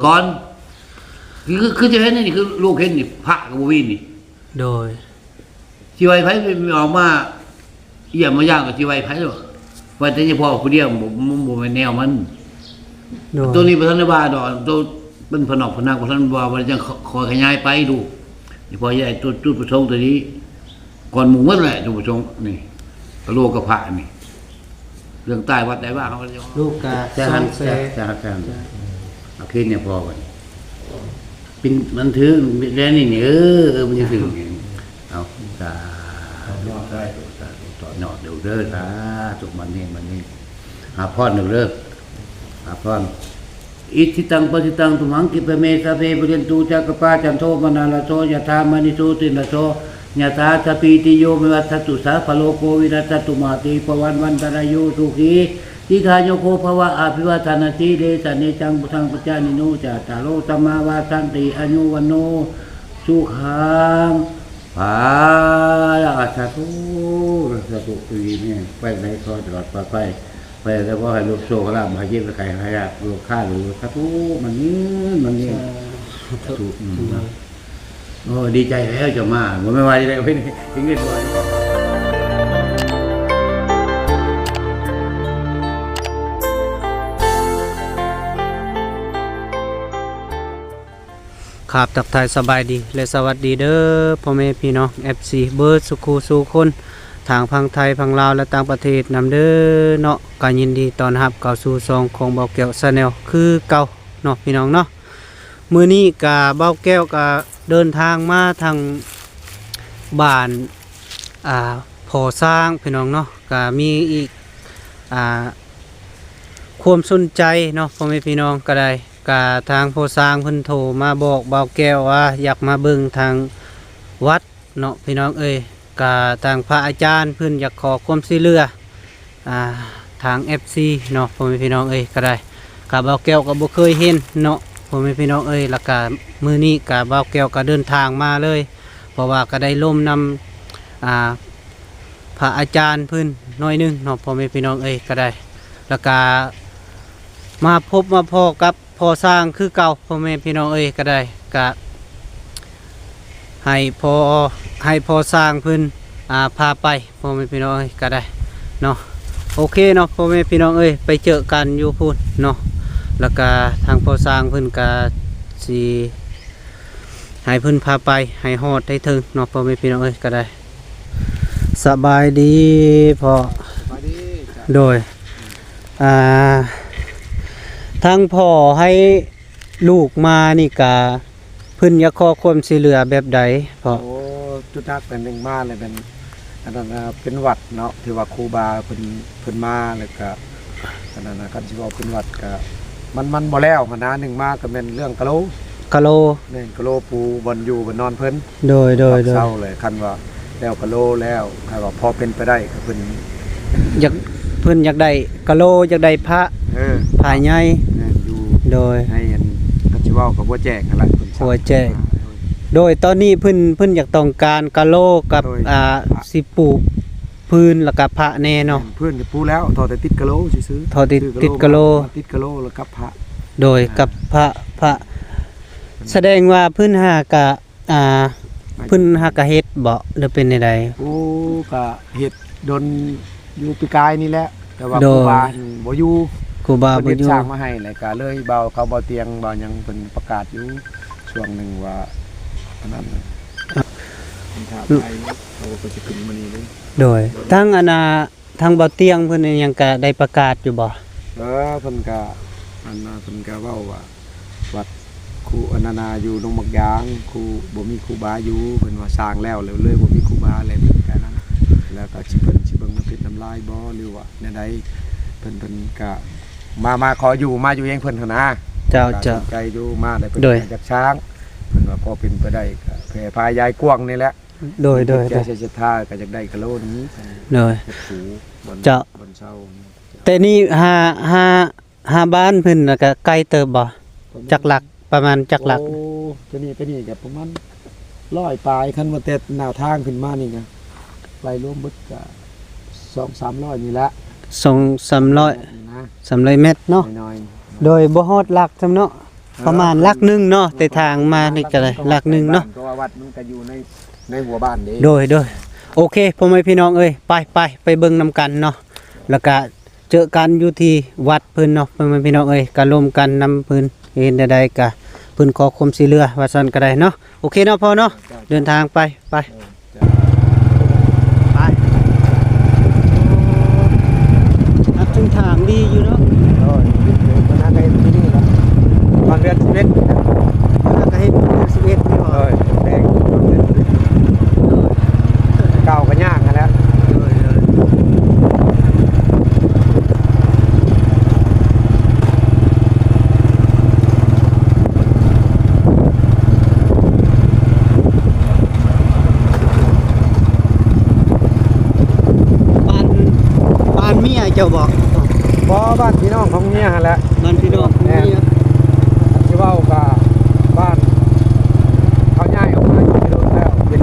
ก่อนคือจะเห็นนี่คือลูกเห็นนี่พระกับวินนี่โดยจีไวไผ่ไม่ออกมาเยี่ยมมาย่างกับจีไวไผ่หรอกว่าแต่เฉพาะผู้เดียวบ่เป็นแนวมันตัวนี้ประธานบาดอกตัวเป็นผนอกผนังประธานบาว่าจะคอยขยายไปดูนี่พอใหญ่ตัวจุดประสงค์ตัวนี้ก่อนหมู่เมื่อไหร่จุดประสงค์นี่กระโลกกระพะนี่เรื่องใต้วัดใดว่าเขาจะลูกกาจะหันเอาขึ้นเนี่ยพอกันเป็นมันถือแล้วนี่มันจะถือเอาตาต่อหนอดเดี๋ยวเด้อตาจุกมันนี่หาพรเดี๋ยวเด้อหาพรอิทิตังปฏิตังตุมังกิปเมสะเพปเรนตูจักปาจันโทมนาลโสยถามณิโสติลโสยถาสปีติโยมวัฏตุสาภโลโกวิรัตตุมาติปวันตรายโยสุขีทิฏฐาโยโคภวะอภิวาทนาติเดชะเนจังพุทธังปัจจานิโนจาตาโลตัมมาวาสันติอนุวันโนสุขังภาละสาธุสาธุปีนี้ไปไหนก็ตลอดไปแล้วก็ให้ลูกโซ่กระลาบให้เย็บกระไก่ให้ลูกข้าหรือสาธุมันนี่ถูกโอ้ดีใจแล้วจะมาไม่ว่าจะได้ไม่ถึงได้บ่อยครับทักทายสบายดีและสวัสดีเด้อพ่อแม่พี่น้อง FC เบิร์ดสุขูสู่คนทางพังไทยพังลาวและต่างประเทศนำเด้อเนาะก็ยินดีต้อนรับเข้าสู่ช่องของเบาแก้วชาแนลคือเก่าเนาะพี่น้องเนาะมื้อนี้ก็เบาแก้วก็เดินทางมาทางบ้านพอสร้างพี่น้องเนาะก็มีอีกความสนใจเนาะพ่อแม่พี่น้องก็ได้กาทางผู้สร้างเพิ่นโทรมาบอกเบาแก้วว่าอยากมาเบิ่งทางวัดเนาะพี่น้องเอ้ยกาทางพระอาจารย์เพิ่นอยากขอความช่วยเหลือทาง FC เนาะพ่อแม่พี่น้องเอ้ยก็ได้กาเบาแก้วก็บ่เคยเห็นเนาะพ่อแม่พี่น้องเอ้ยแล้วก็มื้อนี้กาเบาแก้วก็เดินทางมาเลยเพราะว่าก็ได้ร่วมนำพระอาจารย์เพิ่นน้อยนึงเนาะพ่อแม่พี่น้องเอ้ยก็ได้แล้วก็มาพบมาพอกับพอสร้างคือเก่าพ่อแม่พี่น้องเอ้ยก็ได้ก็ให้พอสร้างเพิ่นพาไปพ่อแม่พี่น้องเอ้ยก็ได้เนาะโอเคเนาะพ่อแม่พี่น้องเอ้ยไปเจอกันอยู่พุ่นเนาะแล้วก็ทางพอสร้างเพิ่นก็สิให้เพิ่นพาไปให้ฮอดได้ถึงเนาะพ่อแม่พี่น้องเอ้ยก็ได้สบายดีพ่อโดยทั้งพ่อให้ลูกมานี่กะเพิ่นอยากขอความช่วยเหลือแบบใดพ่อโอ้จุดทักเป็นหนึ่งมาเลยเป็นอันนั้นเป็นวัดเนาะที่ว่าครูบาเพิ่นมาแล้วก็อันนั้นคันสิว่าเป็นวัดก็มันบ่แล้วหันนะหนึ่งมาก็เป็นเรื่องกะโลนี่กะโลปูบนอยู่บนนอนเพิ่นโดยเศร้าเลยคันว่าแล้วกะโลแล้วใครว่าพอเป็นไปได้ก็เพิ่นอยากได้กะโลอยากได้พระพระใหญ่อยู่โดยให้อันคันสิว่าก็บ่แจกนั่นแหละเพิ่นบ่แจกโดยตอนนี้เพิ่นอยากต้องการกะโลกับสิปูพื้นแล้วก็พระแน่เนาะพื้นก็ปูแล้วทอแต่ติดกะโลซื่อทอติดกะโลแล้วกับพระโดยกับพระแสดงว่าเพิ่นหากะเพิ่นหากะเฮ็ดบ่หรือเป็นใดโอ้ก็เฮ็ดดนอยู่ปีกายนี่แหละแต่ว่าครูบาบ่อยู่ครูบาบ่อยู่สร้างมาให้แล้วก็เลยเบาเขาบ่เตียงบ่หยังเพิ่นประกาศอยู่ช่วงนึงว่าอันนั้นถ้าไปเขาก็จะขึ้นมานี่เลยโดยทั้งทางบ่เตียงเพิ่นยังก็ได้ประกาศอยู่บ่เพิ่นก็เพิ่นก็เว้าว่าวัดครูอนันนาอยู่ดงมักยางครูบ่มีครูบาอยู่เพิ่นว่าสร้างแล้วเลยบ่มีครูบาแล้วแค่นั้นแล้วก็สิเบิ่งน้ำเพชรน้ำลายบ่หรือว่าแนวใดเพิ่นก็มาขออยู่มาอยู่เองเพิ่นหั่นนะเจ้าใจอยู่มาได้เพิ่นจากช้างเพิ่นว่าพอเป็นไปได้ก็แผ่พายายกว้างนี่แหละโดยแกจะท่าก็อยากได้กะโลนี้โดยเจ้าบนเช้าแต่นี่หาบ้านเพิ่นแล้วก็ไกลเติบบ่จักหลักประมาณจักหลักโอ้ตัวนี้ก็ประมาณ100ปลายคันว่าแต่แนวทางขึ้นมานี่ก็ไปรวมเบิดก็2-300นี่ละ2-300 300เมตรเนาะโดยบ่ฮอดหลักซำเนาะ ประมาณหลักหนึงเนาะแต่ทางมานี่ก็ได้หลักหนึงเนาะ เพราะว่าวัดมันก็อยู่ในหัวบ้านนี้ โดยโอเคพ่อแม่พี่น้องเอ้ยไปเบิ่งนำกันเนาะแล้วก็เจอกันอยู่ที่วัดเพิ่นเนาะพ่อแม่พี่น้องเอ้ยก็ร่วมกันนำเพิ่นเห็นใดๆก็เพิ่นขอความสิเหลือว่าซั่นก็ได้เนาะโอเคเนาะพ่อเนาะเดินทางไปถึงทางดีอยู่เนาะ โอ้ยคณะก็เฮ็ดที่นี่ครับตอนเดือน11 ก็เฮ็ด11นี่บ่ โอ้ยแดงตอนเดือน11เก่าก็ยากกันแล้วบ้านเมียเจ้าบอก บ่บ้านพี่น้องของเมียหั่นแหละ บ้านพี่น้องเมีย ที่เว้าก็บ้านเขาย้ายออกมาอยู่ที่โดนแล้วเป็น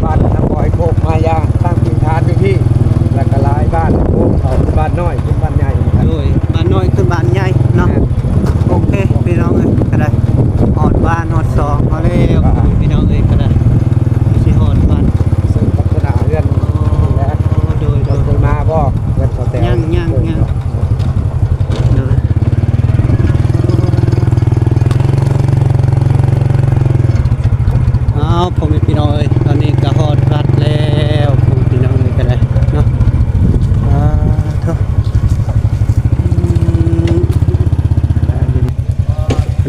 บ้านน้ำบ่อยโคกมายาตั้งถิ่นฐานอยู่ที่แล้วก็หลายบ้านโคกเขาบ้านน้อยเป็นบ้านใหญ่นะครับ โดยบ้านน้อยขึ้นบ้านใหญ่เนาะโอเคพี่น้องเอ้ยก็ได้ฮอดบ้านฮอด2พอแล้วพี่น้องเอ้ยก็ได้สิฮอดบ้าน ซึ่งลักษณะเรือนนี่แหละ โดย เราเคยมาบ่เรือนเขาแต่ ยังโดยเอาผมเป็นพี่น้องเอ้ยตอนนี้ก็ฮอดวัดแล้วผมเป็นพี่น้องเอ้ยก็ได้เนาะเถอะ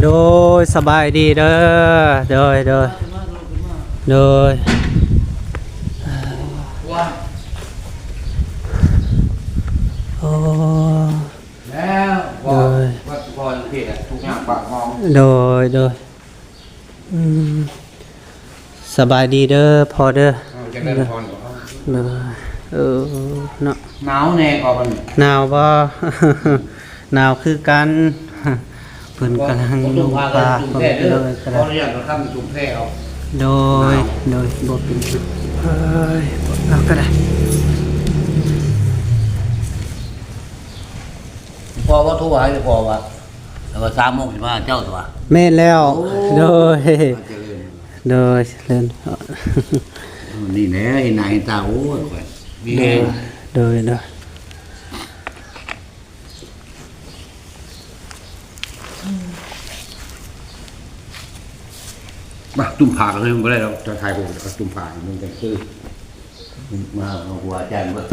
โดยสบายดีเด้อโดยโอ้ แล้ววัดพรเขตทุกอย่างปากมอง โดยอืมสบายดีเด้อพอเด้อ จะได้พรกับเขา เนาะ หนาวแน่กว่ามัน หนาวบ่ หนาวคือกันเพิ่นกำลัง จุ่ ล ม ง พา ปลา จุ่ม เพิ่ แท้ น เด้อ เลยก็ เขา ได้ เรียกว่าข้ามจุ่มแท้เอา โดยบ่เป็นเอาก็ได้ พอว่าโทรหาจะพอว่าแล้วก็3 โมง15เจ้าตัว แม่นแล้วโดย เจริญ เล่น นี่แหละเห็นหน้าเห็นตาโอ้ยข่อยมีแฮง โดยมาตุ่มผากเลยมันบ่ได้เราจะถ่ายผมเอาตุ่มผากมันจะซื้อมาเอาหัวอาจารย์เบิด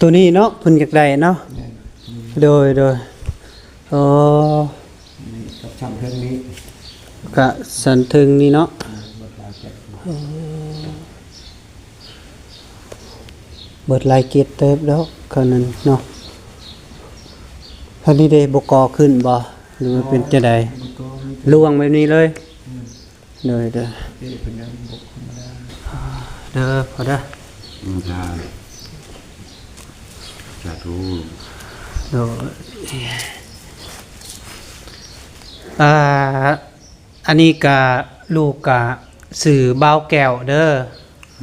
ตัวนี้เนาะเพิ่นอยากได้เนาะโดยอ๋อ นี่กับช่างเครื่องนี้ กะสันถึงนี่เนาะเบิดลายเกียรเติบแล้วคราวนั้นเนาะคราวนี้ได้บกอขึ้นบ่หรือว่าเป็นจะใดลวงแบบนี้เลยเด้อ ที่เป็นยังบกธรรมดา พอเด้อ สาธุ เด้ออันนี้กะลูกกะสื่อเบาแก้วเด้อ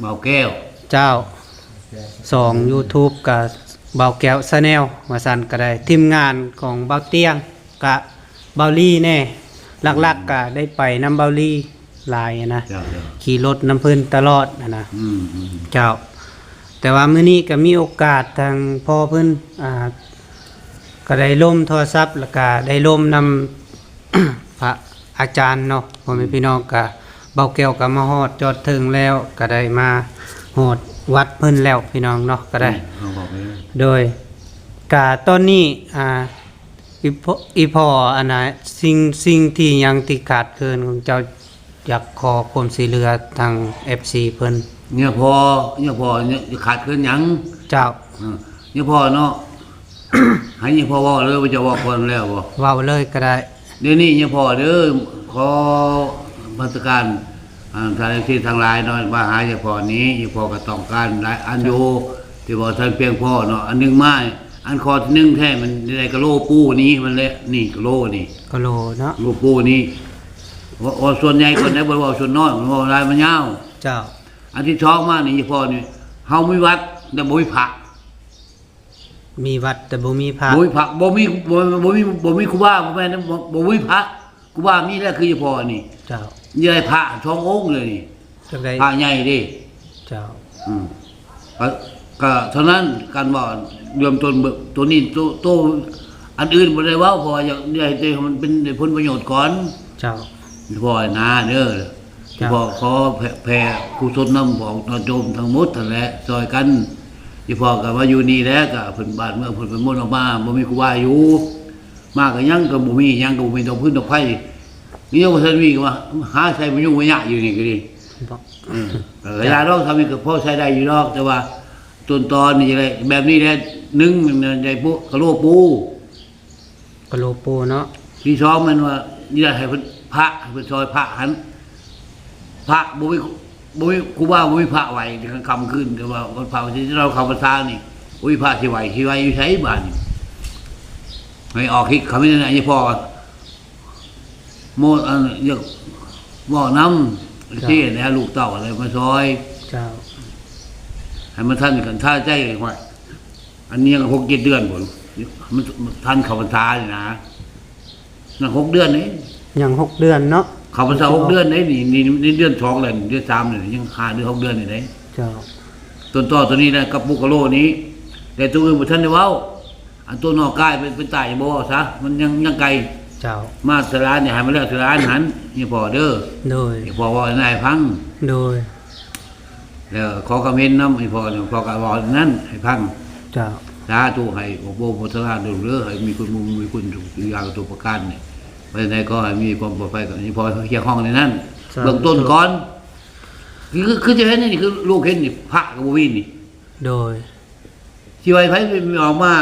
เมาแก้ว เจ้า2 YouTube กับเบาแก้วชาแนลมาสั่นก็ได้ทีมงานของเบาเตียงกะเบาลี่แน่หลักๆกะได้ไปน้ำเบาลี่หลายนะ เจ้า ขี่รถน้ำเพิ่นตลอดนะ อืม เจ้า แต่ว่ามื้อนี้ก็มีโอกาสทางพ่อเพิ่นก็ได้ล่มโทรศัพท์แล้วก็ได้ล่มนำ พระอาจารย์เนาะพ่อแม่พี่น้องก็เบาแก้วก็มาฮอดจอดถึงแล้วก็ได้มาฮอดวัดเพิ่นแล้วพี่น้องเนาะก็ได้ เอาบอกไปเลย โดยกาตอนนี้อีพ่ออันน่ะสิ่งที่ยังติขาดเกินของเจ้าอยากขอความสิเหลือทาง FC เพิ่น เนี่ยพอเนี่ยขาดเกินหยัง เจ้า เนี่ยพอเนาะ ให้เนี่ยพอว่าเลยว่าจะว่าคนแล้วบ่ เว้าเลยก็ได้ เดี๋ยวนี้เนี่ยพอเด้อขอมาตรการทางที่ทางหลายเนาะมาหาเนี่ยพอนี้เนี่ยพอก็ต้องการหลายอันอยู่ที่บอกท่านเพียงพอเนาะอันหนึงมาอันคอที่หนึงแท้มันได้กะโลปูนี้มันเลยนี่กะโลนี่ ก็โลเนาะ โลปูนี้ว่าส่วนใหญ่คนได้บ่ว่าส่วนน้อยมันว่าหลายมันยาว เจ้า อันที่ชอบมากนี่เฉพาะนี่เฮามีวัดแต่บ่มีพระ มีวัดแต่บ่มีพระ บ่มีพระบ่มีครูบาบ่แม่นบ่มีพระ กูว่ามีแล้วคือเฉพาะนี่ เจ้า ใหญ่พระช่ององค์เลยนี่ จังได๋ พระใหญ่ดิ เจ้า อืมก็เท่านั้นการว่าเริ่มต้นตัวนี้โตอันอื่นบ่ได้เว้าเพราะว่าอยากได้มันเป็นผลประโยชน์ก่อน เจ้า พอนะเด้อ ครับ พอขอแผ่กุศลนำของนอโจมทั้งหมดนั่นแหละซอยกันที่พอก็มาอยู่นี่แล้วก็เพิ่นบ้านเมืองเพิ่นเป็นมนต์ออกมาบ่มีครูบาอยู่มาก็ยังก็บ่มียังก็บ่มีดอกพื้นดอกไผนี่ยังบ่ทันมีก็ว่าหาใช้บ่ยุ่งบ่ยากอยู่นี่ก็ดี บ่ ก็ยาดอกทำนี่ก็พอใช้ได้อยู่ดอกแต่ว่าต้นตอนนี่จะได้แบบนี้แหละหนึ่งมันได้ปุ๊กะโหลปู กะโหลปูเนาะ ที่สองมันว่านี่ให้เพิ่นพระให้เพิ่นซอยพระหันพระบ่มีครูบาบ่มีพระไหวที่คำขึ้นแต่ว่าพระที่เราเข้าพรรษานี่บ่มีพระสิไหวอยู่ไสบ้านนี่ให้ออกคิดคำนี้นะไอ้พ่อโมอันเรียกบ่น้ำที่นะลูกเต้าอะไรมาซอย เจ้า ให้มันทันกันท่าใจเลยว่าอันนี้ก็6-7 เดือนพุ่นมันทันเข้าพรรษานี่นะนั่น6 เดือนนี่ ยัง6 เดือนเนาะ เข้าพรรษา6 เดือนนี่เดือน2เลยเดือน3เลยยัง5 เดือน 6 เดือนนี่ได้ เจ้า ต้นต่อตัวนี้นะกับปุกกะโลนี้แต่ตัวอื่นบ่ทันได้เว้าอันตัวนอกกายเป็นตายบ่เว้าซะมันยังไกล เจ้า มาสลานเนี่ยให้มันแล้วสลานหันนี่พอเด้อ โดย นี่พอเว้าให้นายฟัง โดย แล้วขอคอมเมนต์นำให้พอเนี่ยพอก็เว้านั้นให้ฟัง เจ้า สาธุให้โอโบโมทนาดูเด้อให้มีคุณมุมมีคุณทุกอย่างทุกประการเนี่ยไปไหนก็ให้มีความปลอดภัยกับนี่พอเคลียร์ห้องในนั้นเบื้องต้นก่อนคือจะเห็นนี่คือลูกเห็นนี่พระกับบ่มีนี่ โดย ชีวไผไม่ออกมา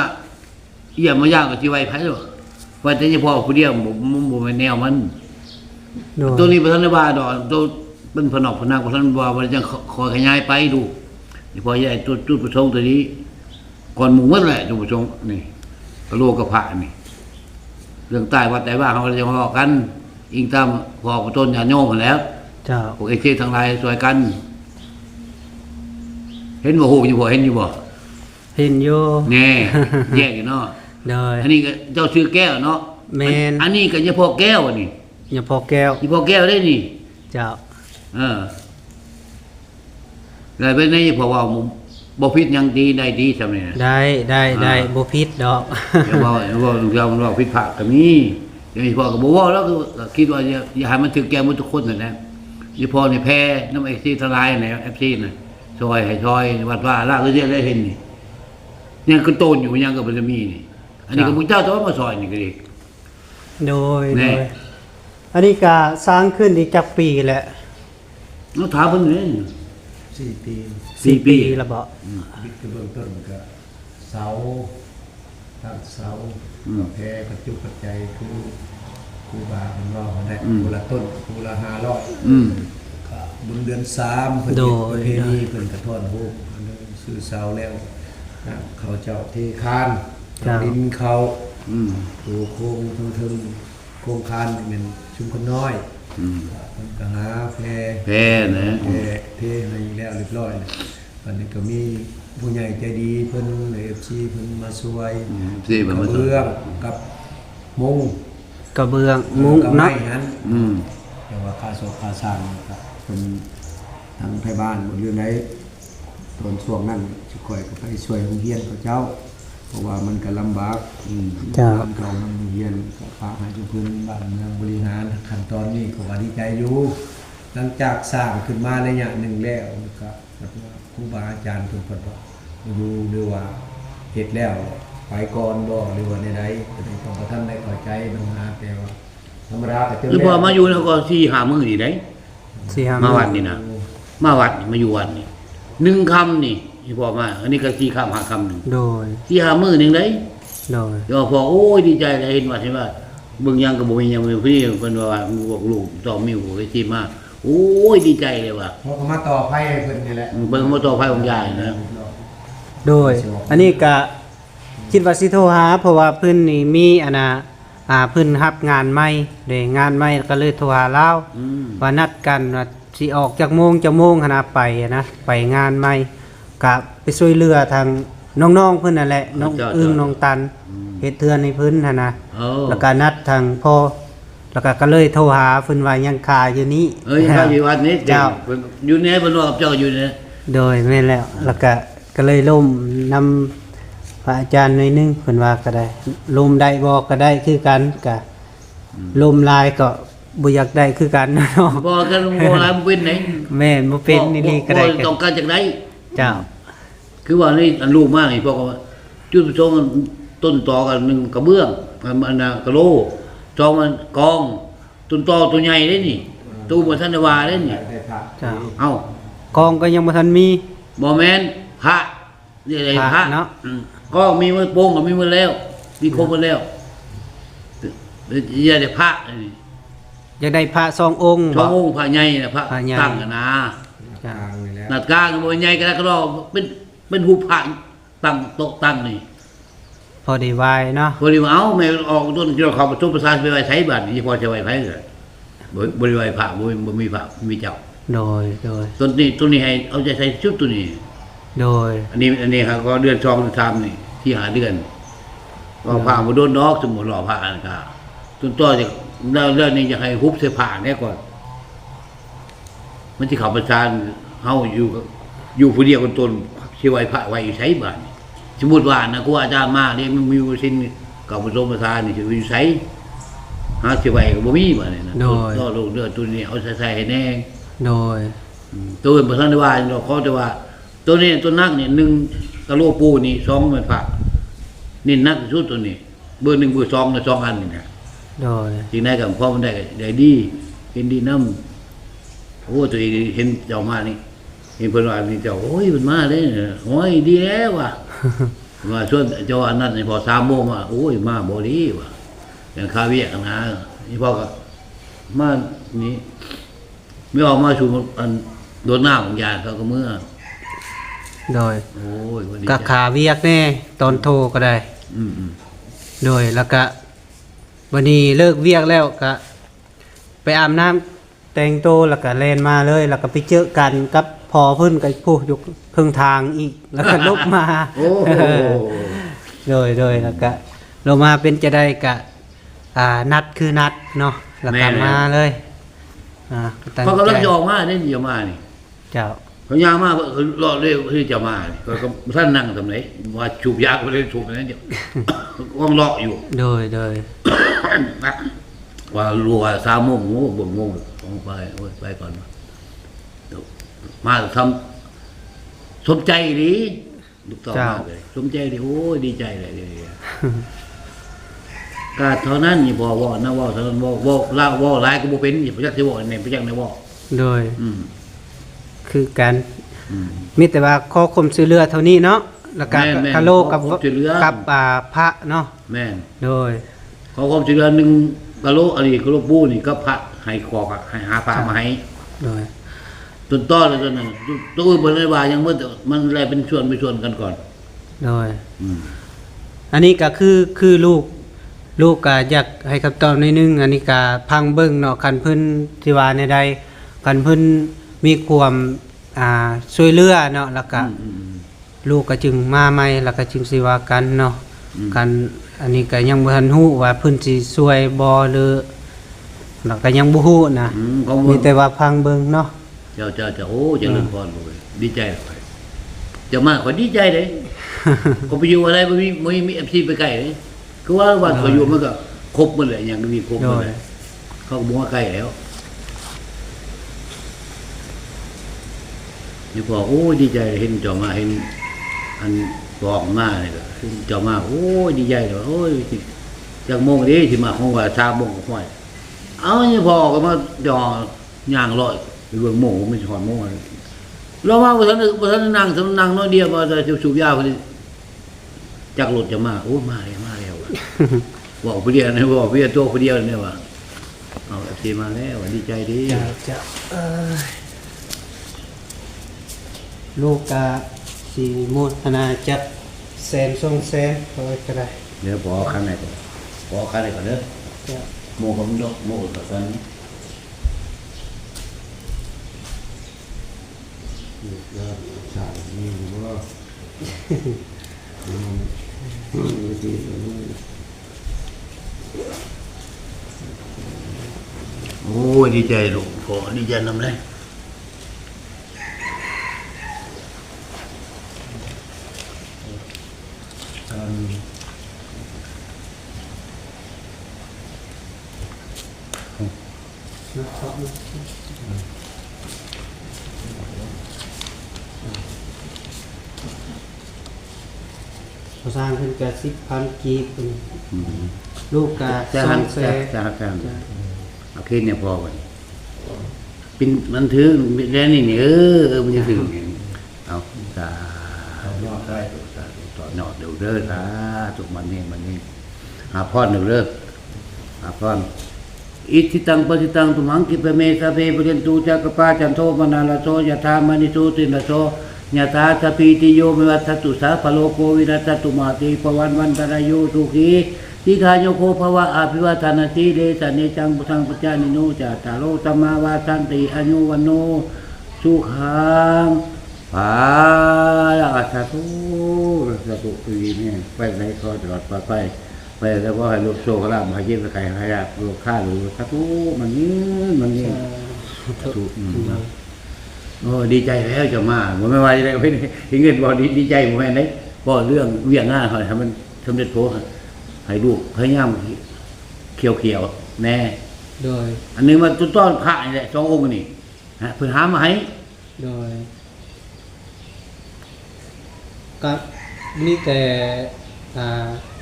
เยี่ยมมาย่างกับชีวไผหรอกว่าแต่เฉพาะผู้เดียวบ่แม่นแนวมัน โดย ตัวนี้บ่ทันได้ว่าดอกตัวเป็นผนอกผนักบ่ทันว่าว่าจะขอขยายไปดูนี่พอใหญ่ตัวจุดประสงค์ตัวนี้ก่อนหมู่หมดแหละจุดประสงค์นี่กะโลกกะพระนี่เรื่องใต้วัดใดว่าเขาจะมากันอิงตามพอต้นญาโยมนั่นแหล้ว เจ้า พวกเอเจทั้งหลายช่วยกัน เห็นบ่ฮู้อยู่บ่เห็นอยู่บ่ เห็นอยู่ แน่แยกอยู่เนาะ โดย อันนี้ก็เจ้าชื่อแก้วเนาะ แม่น อันนี้ก็เฉพาะแก้วอันนี่ อย่าพอแก้ว เฉพาะแก้วได้นี่ เจ้า แล้วไปในเพราะว่าบ่ผิดหยังดีได้ดีซำนี่นะ ได้บ่ผิดดอก อย่าว่าลูกเรามันว่าผิดพลาดก็มีอย่างนี้พ่อก็บ่เว้าแล้วก็คิดว่าอย่าให้มันถึงแก่หมดทุกคนนั่นแหละนี่พ่อนี่แพ้น้ำ FC ทลายน่ะ FC น่ะซอยให้ซอยวัดว่าละก็เรียกได้เห็นนี่ยังก็โตนอยู่ยังก็บ่จะมีนี่อันนี้ก็พระเจ้าต้องมาซอยนี่ก็ดี โดย แน่ อันนี้ก็สร้างขึ้นอีกจักปีแหละ เนาะถามเพิ่นนี่ 4 ปี 4 ปี ละบ่ วิทย์เบื้องต้นก็เสาตั้งเสาก็แพ้กระจุกกระใจคือครูบาเพิ่นว่าได้ผู้ละต้นผู้ละ500 อืม ก็บุญเดือน3เพิ่นเฮ็ดประเพณีเพิ่นกระท่อนฮูกอันนั้นซื้อเสาแล้วนะเขาเจ้าที่คานดินเขา อืม ปูโค้งทึงโค้งคานนี่เป็นชุมคนน้อย อืม มันก็หาแพ แพ้นะ เทอะไรแล้วเรียบร้อยอันนี้ก็มีผู้ใหญ่ใจดีเพิ่นใน FC เพิ่นมาช่วย สิบ่มาซอย เบื้องกับมุง กระเบื้องมุ้ง กับ เนาะ ไม้นั้น อืม แต่ว่าค่าศพค่าสร้างก็เป็นทางไทยบ้านบ่เรื่องไหนตอนช่วงนั้นสิค่อยก็ไปช่วยโรงเรียนเขาเจ้า เพราะว่ามันก็ลำบาก เจ้า บ้านเก่ามันเรียนก็ฝากให้ทุกคนบ้านเมืองบริหารขั้นตอนนี้ก็ว่าดีใจอยู่หลังจากสร้างขึ้นมาระยะหนึ่งแล้วก็แบบว่าครูบาอาจารย์ทุกคนว่าอยู่หรือว่าเฮ็ดแล้วไปก่อนบ่หรือว่าใดๆก็ได้ต้องท่านได้เข้าใจปัญหาแต่ว่าธรรมดาก็เจอ คือพอมาอยู่แล้วก็4-5มื้อนี่ได้ 4-5 มาวัดนี่นะมาวัดนี่มาอยู่วัดนี่1คำนี่ที่พ่อมาอันนี้ก็4คำ5คำนึง โดย 4-5มื้อนึงได้ โดย เดี๋ยวพอโอ้ยดีใจเลยเห็นว่าใช่ป่ะเบิ่งยังก็บ่มียังมีพี่เพิ่นว่าบอกลูกต่อมีหัวไปที่มาโอ้ยดีใจเลยว่ะ เพราะเขามาต่อไพ่เพิ่นนี่แหละ เบิ่งมาต่อไผของยายนะ โดย อันนี้ก็คิดว่าสิโทรหาเพราะว่าเพิ่นนี่มีอันน่ะเพิ่นรับงานใหม่เด้งานใหม่ก็เลยโทรหาเรา อืม ว่านัดกันว่าสิออกจากโมงจะโมงหั่นน่ะไปนะไปงานใหม่ก็ไปช่วยเหลือทางน้องๆเพิ่นนั่นแหละน้องอึ้งน้องตันเฮ็ดเทือนให้เพิ่นหั่นน่ะ เออ แล้วก็นัดทางพ่อ แล้วก็เลยโทรหาเพิ่นว่ายังคาอยู่นี้ ยังคาอยู่วัดนี้ เจ้า อยู่เนี่ยเพิ่นว่ากับเจ้าอยู่เนี่ย โดยแม่นแล้วแล้วก็เลยล่มนำพระอาจารย์หน่อยนึงเพิ่นว่าก็ได้ล่มได้บ่ก็ได้คือกันก็ล่มลายก็บ่อยากได้คือกันเนาะ บ่กันบ่หลายบ่เป็นไหน แม่นบ่เป็นนี่ก็ได้ บ่ต้องการจากไหน เจ้า คือว่านี่อันลูกมากนี่พวกว่าจุดประสงค์ต้นตอกันหนึ่งกระเบื้องอันน่ะกระโหลจองมันกองต้นตอตัวใหญ่เด้นี่ตู้บ่ทันได้ว่าเด้นี่ เจ้า เอ้าก องก็ยังบ่ทันมี บ่แม่นพระนี่อะไร พระ พระ เนาะ ก็มีมือโป่งก็มีมือแล้วมีครบหมดแล้วอย่าได้พระนี่ อยากได้พระสององค์ ช่องค์พระใหญ่น่ะพระ พระใหญ่ ตั้งกันนะ เจ้า นัดกลางก็บ่ใหญ่ก็ได้ก็รอเป็นหูพระตั้งโต๊ะตั้งนี่ พอได้ไหวเนาะ บริวารเอาแม่ออกต้นที่เราเข้าประตูประสาทไปไว้ใช้บัตรนี่พอจะไว้ไผเลยบริวารพระบ่มีพระมีเจ้า โดย ต้นนี้ให้เอาใจใส่ชุดตัวนี้ โดย อันนี้ครับก็เดือน2เดือน3นี่ที่หาเดือนก็พระบ่โดนดอกสมมุติรอพระอันก็ต้นต่อจะเรื่องนี้จะให้ฮุบใส่ผ้าแน่ก่อนมันสิเข้าประสาทเฮาอยู่ผู้เดียวกันตนสิไว้พระไว้ใช้บัตรสมมุติว่านะครูอาจารย์มาเรียกมันมีสิ่งกับประสมประสานนี่สิอยู่ไสหาสิไว้ก็บ่มีบัดนี้นะต่อลูกเดือดตัวนี้เอาใส่ให้แน่ โดย ตัวอื่นบ่ทันได้ว่าดอกเขาแต่ว่าตัวนี้ตัวนักนี่1กะโหลปูนี่2มันพระนี่นักที่สุดตัวนี้เบอร์1เบอร์2น่ะ2อันนี่นะ โดย จริงได้กับพ่อมันได้ดีเห็นดีนำโอ้ตัวเองเห็นเจ้ามานี่เห็นเพิ่นว่านี่เจ้าโอ้ยเพิ่นมาเด้โอ้ยดีแล้วว่ะ ว่าส่วนเจ้าอันนั้นนี่พอ3โมงว่าโอ้ยมาบ่ดีว่ะอย่างคาเวียกนะนี่พ่อก็มานี่ไม่ออกมาสู่อันโดนหน้าของยาเขาก็เมื่อ โดย โอ้ยวันนี้ ก็ขาเวียกแน่ตอนโทรก็ได้ อืม โดยแล้วก็วันนี้เลิกเวียกแล้วก็ไปอาบน้ำแต่งตัวแล้วก็แล่นมาเลย แล้วก็ไปเจอกันกับพอเพิ่นกับผู้อยู่ครึ่งทางอีก แล้วก็ลุกมา โอ้ โดยแล้วก็ลงมาเป็นจะได้กะนัดคือนัดเนาะแล้วก็มาเลยตั้ง เขากำลัง ใจ จะออกมาได้เดี๋ยวมานี่ เจ้า เขายางมาเขารอเร็วที่จะมานี่ก็ท่านนั่งทำไหนว่าจูบยาก็เลยจูบนั่นเดียว ว่างรออยู่ โดย ว่ารัว3โมงโอ้บ่งงต้องไปโอ้ยไปก่อนมาทำสมใจดีลูกต่อมาเลยสมใจดีโอ้ยดีใจเลยกาเท่านั้นนี่บ่ว่านะว่าเท่านั้นว่าลาวว่าหลายก็บ่เป็นนี่พระจักสิว่าในพระจักในว่า โดย อืม คือการ อืม มีแต่ว่าข้อคมซื้อเรือเท่านี้เนาะแล้วก็ แม่น กะโลกับ ข้อข่มซื้อเรือ กับพระเนาะ แม่น โดย เขาความจริงแล้ว1กะโลอันนี้กะโลปูนี่ก็พระให้ขอให้หาพระมาให้ โดย ต้นต้อเลยต้นนั้นตัวอื่นบ่ได้ว่ายังมันแลเป็นส่วนกันก่อน โดย อืม อันนี้ก็คือลูกก็อยากให้คำตอบในอยนึงอันนี้ก็พังเบิ่งเนาะคันเพิ่นที่ว่าในใดคันเพิ่นมีความช่วยเหลือเนาะแล้วก็ลูกก็จึงมาใหม่แล้วก็จึงสิว่ากันเนาะกันอันนี้ก็ยังบ่ทันฮู้ว่าเพิ่นสิช่วยบ่หรือแล้วก็ยังบ่ฮู้นะ ของ มีแต่ว่าพังเบิ่งเนาะ เจ้าโอ้เจริญพรบ่เว้ยดีใจไปจะมาขอดีใจเด้ ก็ไปอยู่อะไรบ่มี FC ไปใกล้เด้คือว่าเขาอยู่มันก็ครบหมดแหละอย่างมีครบหมดเลยเขาก็บ่ว่าใกล้แล้วนี่พอโอ้ดีใจเห็นเจ้ามาเห็นอันบอกมานี่ก็เห็นเจ้ามาโอ้ดีใจเลยโอ้ยจักโมงเด้สิมาของว่า3โมงก็ห้อยเอานี่พอก็มาย่างลอยไปเบิ่งโมงไม่สิฮอดโมงเราว่าบ่ทันนั่งน้อยเดียวว่าจะสูบยาพอดีจักรถจะมาโอ้มาแล้วว่ะ บอกผู้เดียวนะบอกผู้เดียวตัวผู้เดียวเนี่ยว่าเอา FC มาแล้วดีใจดี จะลูกก็สิมุทนาจัดแสน2แสนก็ได้ เดี๋ยวพอคันไหนก่อนพอคันไหนก่อนเด้อ จ้ะ โมผมดอกโมกับกัน ยดีใจลูกพอดีใจนำเลยพอสร้างขึ้นกับ10,000กีบลูกกับ จะหัน 2แส จะ น เอาคืนเนี่ยพอก่อนเป็นมันถือแล้วนี่มันจะถือเอาสาธุสาธุต่อหนอดเดี๋ยวเด้อสาธุมันนี่หาพ่อหนึ่งเลิกหาพ่ออิทิตังปฏิตังตุมังกิปะเมสะเพปะเรนตูจักปาจันโทปนาลโสยะธามณิโสตินะโสยะธาสะพีติโยวิวัตถตุสาพะโลโกวินัสตุมาติปวันวันตรายโยสุขีทิฆาโยโคภวะอาภิวาทานาสีเดสะเนจังพุทธังปัจจานิโนจาตารโลตัมมาวาสันติอายุวันโนสุขังภาลัสสะตุสะตุปีนี่ไปไหนก็ตลอดไปแล้วก็ให้ลูกโซ่ขลาบให้เย็บไข่ให้ยากลูกข้าหรือสะตุมันนี่ถูกโอ้ดีใจแล้วจะมาผมไม่ว่าจะได้ไม่ได้เงินบอกดีใจผมไม่ได้ก็เรื่องเวียงหน้าเขาทำมันสำเร็จโพให้ลูกพยายามเขียวแน่ โดย อันนึงมันต้นพระนี่แหละสององค์นี่ฮะเพื่อหามาให้ โดยก็มีแต่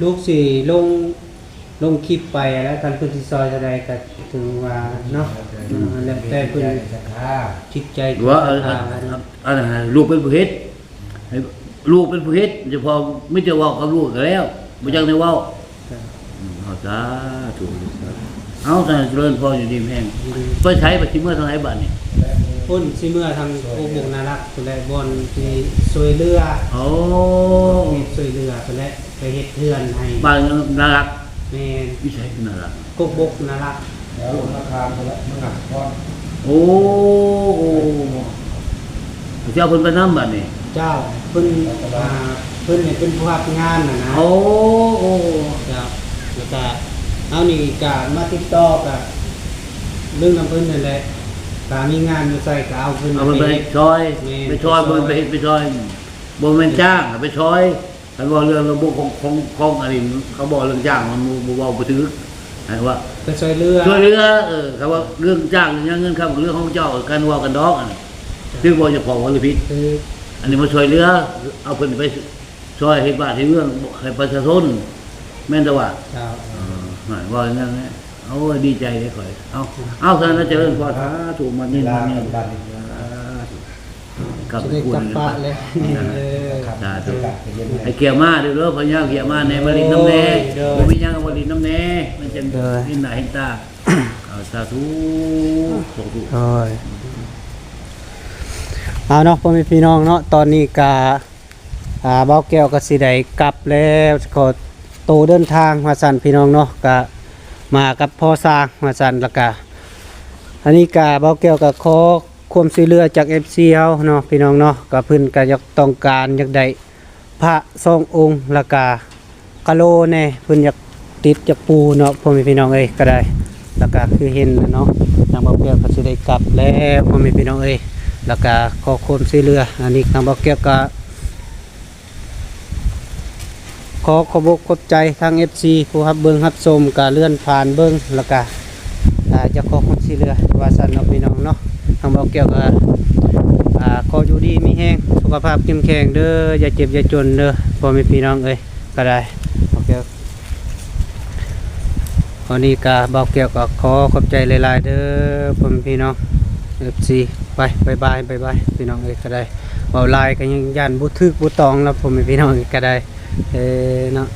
ลูกสี่ลงคลิปไปแล้วกันเพิ่นสิซอยเท่าใดก็ถึงว่าเนาะแล้วแต่เพิ่นจิตใจ ว่าลูกเป็นผู้เฮ็ดให้ลูกเป็นผู้เฮ็ดจะพอไม่จะว่ากับลูกก็แล้วไม่จังได้เว้าเอาซะถูกเอาแต่เจริญพออยู่ดีแม่งไปใช้ไปที่เมื่อทางไหนบ้านนี่ พุ่นสิเมื่อทางโอบกนารักพุ่นแหละบ่อนที่ช่วยเรือ โอ้ เฮ็ดช่วยเรือพุ่นแหละไปเฮ็ดเรือนให้ บ้านน่ารัก แม่น วิชัยน่ารัก กกบกนารัก แล้วราคาเท่าไหร่มันหักก้อน โอ้เจ้าเพิ่นไปนำบัดนี่ เจ้าเพิ่นเพิ่นเนี่ยเป็นผู้รับงานน่ะนะ โอ้ เจ้าแล้วก็เอานี่ก็มาติดต่อกับเรื่องน้ำเพิ่นนั่นแหละก็มีงานอยู่ใส่ก็เอาเพิ่น เอาเพิ่นไปช่อยไปช่อยเพิ่นไปเฮ็ดไปช่อยบ่แม่นจ้างไปช่อยคันว่าเรื่องระบบของอันนี้เขาบอกเรื่องจ้างมันบ่เว้าบ่ถึกให้ว่า ไปช่วยเรือ ช่วยเหลือเขาว่าเรื่องจ้างเรื่องเงินครับเรื่องของเจ้ากันเว้ากันดอกอันซึ่งบ่จะพอว่าหรือผิด คือ อันนี้มาช่วยเหลือเอาเพิ่นไปช่วยเฮ็ดบ้านเฮ็ดเมืองให้ประชาชนแม่นแต่ว่า เจ้า หมายว่าอย่างนั้นแหละเอาดีใจได้ข่อยเอาซะนะเจริญพรสาธุมันนี่มันนี่กับ จะได้ คุณ กลับปะเลย สาธุให้เกี่ยวมาเด้อพญาเกี่ยวมาในบริณน้ำแน่บ่มีหยังบริณน้ำแน่มันจะเห็นหน้าเห็นตาเอาสาธุสาธุ โอ้ยเอาเนาะพ่อแม่พี่น้องเนาะตอนนี้กาเบาแก้วก็สิได้กลับแล้วก็โตเดินทางมาสั่นพี่น้องเนาะก็มากับพ่อสร้างมาสั่นแล้วก็อันนี้กาเบาแก้วก็ขอความช่วยเหลือจาก FC เฮาเนาะพี่น้องเนาะก็เพิ่นก็อยากต้องการอยากได้พระ2องค์แล้วก็กะโหลแน่เพิ่นอยากติดจากปูเนาะพ่อแม่พี่น้องเอ้ยก็ได้แล้วก็คือเห็นนะเนาะทางเบาแก้วก็สิได้กลับแล้วพ่อแม่พี่น้องเอ้ยแล้วก็ขอความช่วยเหลืออันนี้ทางเบาแก้วก็ขอบขอบใจทาง FC ผู้รับเบิ่งรับชมก็เลื่อนผ่านเบิ่งแล้วก็จะขอความช่วยเหลือว่าซั่นเนาะพี่น้องเนาะทางเบาแก้วก็ขออยู่ดีมีแฮงสุขภาพเข้มแข็งเด้ออย่าเจ็บอย่าจนเด้อพ่อแม่พี่น้องเอ้ยก็ได้เบาแก้ววันนี้ก็เบาแก้วก็ขอขอบใจหลายๆเด้อพ่อแม่พี่น้อง FC ไปบ๊ายบายพี่น้องเอ้ยก็ได้เว้าหลายก็ยังย่านบ่ถึกบ่ตองแล้วพ่อแม่พี่น้องก็ได้เนาะ